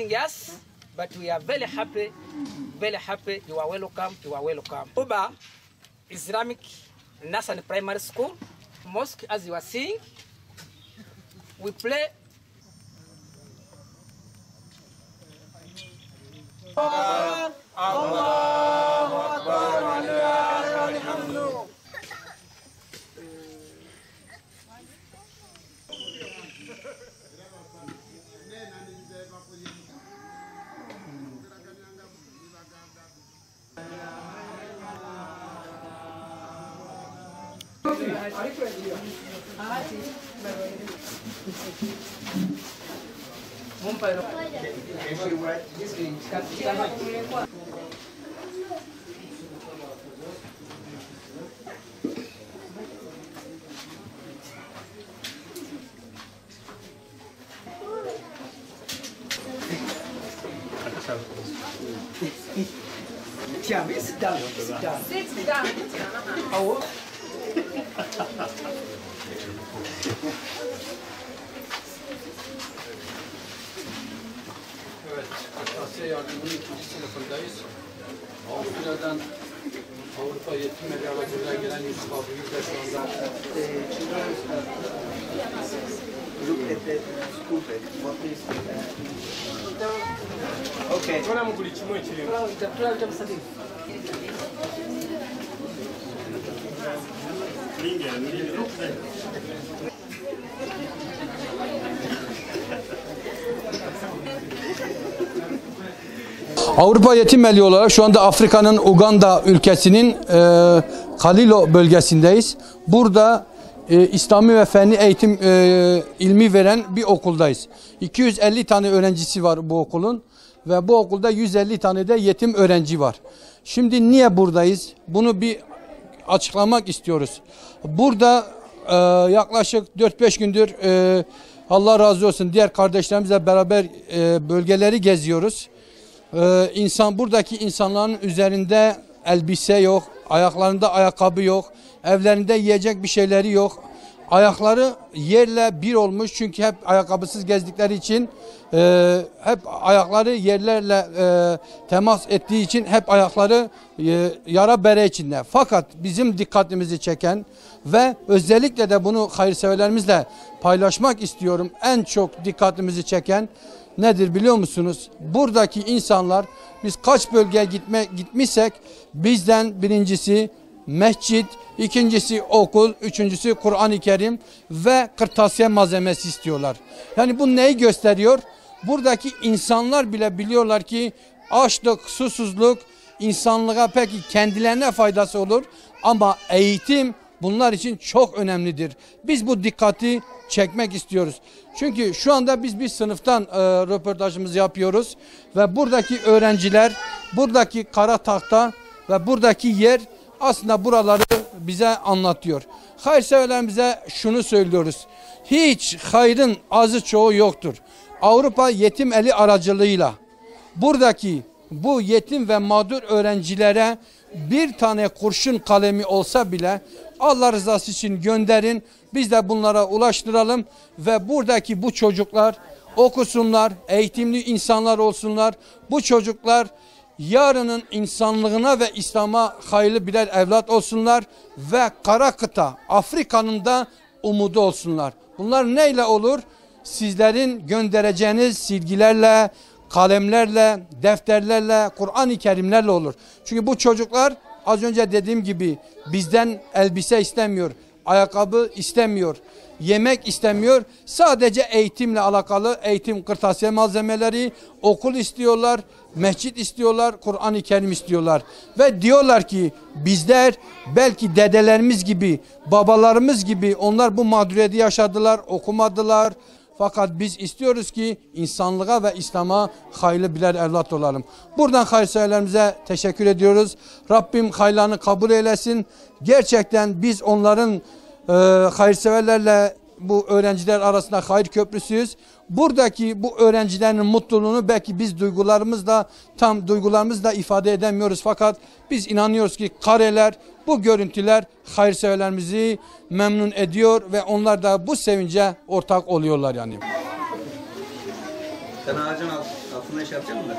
Yes, but we are very happy, you are welcome, Uba Islamic National Primary School, mosque as you are seeing, we play Allahu Akbar wa lillahil hamd. Sit down. Sit down. Oh. Evet, Asya Yardımı'nın 2. sınıfındayız. Avusturya'dan Avrupa Yetim Evi Aracılığına gelen Yusuf abimiz de şu anda Okay. Avrupa Yetim Evi olarak şu anda Afrika'nın Uganda ülkesinin Kalilo bölgesindeyiz. Burada İslami ve fenli eğitim ilmi veren bir okuldayız. 250 tane öğrencisi var bu okulun ve bu okulda 150 tane de yetim öğrenci var. Şimdi niye buradayız? Bunu bir açıklamak istiyoruz. Burada yaklaşık 4-5 gündür Allah razı olsun diğer kardeşlerimizle beraber bölgeleri geziyoruz. Buradaki insanların üzerinde elbise yok, ayaklarında ayakkabı yok, evlerinde yiyecek bir şeyleri yok. Ayakları yerle bir olmuş çünkü hep ayakkabısız gezdikleri için hep ayakları yerlerle temas ettiği için hep ayakları yara bere içinde. Fakat bizim dikkatimizi çeken ve özellikle de bunu hayırseverlerimizle paylaşmak istiyorum, en çok dikkatimizi çeken nedir biliyor musunuz? Buradaki insanlar, biz kaç bölgeye gitmişsek bizden birincisi mescit, ikincisi okul, üçüncüsü Kur'an-ı Kerim ve kırtasiye malzemesi istiyorlar. Yani bu neyi gösteriyor? Buradaki insanlar bile biliyorlar ki açlık, susuzluk insanlığa peki kendilerine faydası olur ama eğitim bunlar için çok önemlidir. Biz bu dikkati çekmek istiyoruz. Çünkü şu anda biz bir sınıftan röportajımızı yapıyoruz ve buradaki öğrenciler, buradaki kara tahta ve buradaki yer aslında buraları bize anlatıyor. Hayırseverlerimize şunu söylüyoruz. Hiç hayrın azı çoğu yoktur. Avrupa Yetim Evi aracılığıyla buradaki bu yetim ve mağdur öğrencilere bir tane kurşun kalemi olsa bile Allah rızası için gönderin. Biz de bunlara ulaştıralım ve buradaki bu çocuklar okusunlar, eğitimli insanlar olsunlar. Bu çocuklar yarının insanlığına ve İslam'a hayırlı birer evlat olsunlar ve kara kıta Afrika'nın da umudu olsunlar. Bunlar neyle olur? Sizlerin göndereceğiniz silgilerle, kalemlerle, defterlerle, Kur'an-ı Kerimlerle olur. Çünkü bu çocuklar az önce dediğim gibi bizden elbise istemiyor, ayakkabı istemiyor, yemek istemiyor. Sadece eğitimle alakalı eğitim kırtasiye malzemeleri, okul istiyorlar, mescit istiyorlar, Kur'an-ı Kerim istiyorlar. Ve diyorlar ki bizler belki dedelerimiz gibi, babalarımız gibi onlar bu mağduriyeti yaşadılar, okumadılar. Fakat biz istiyoruz ki insanlığa ve İslam'a hayırlı birer evlat olalım. Buradan hayırseverlerimize teşekkür ediyoruz. Rabbim hayırlarını kabul eylesin. Gerçekten biz onların hayırseverlerle bu öğrenciler arasında hayır köprüsüyüz. Buradaki bu öğrencilerin mutluluğunu belki biz duygularımızla ifade edemiyoruz. Fakat biz inanıyoruz ki kareler, bu görüntüler hayırseverlerimizi memnun ediyor ve onlar da bu sevince ortak oluyorlar yani. Sen ağacın altında iş yapacak mısın?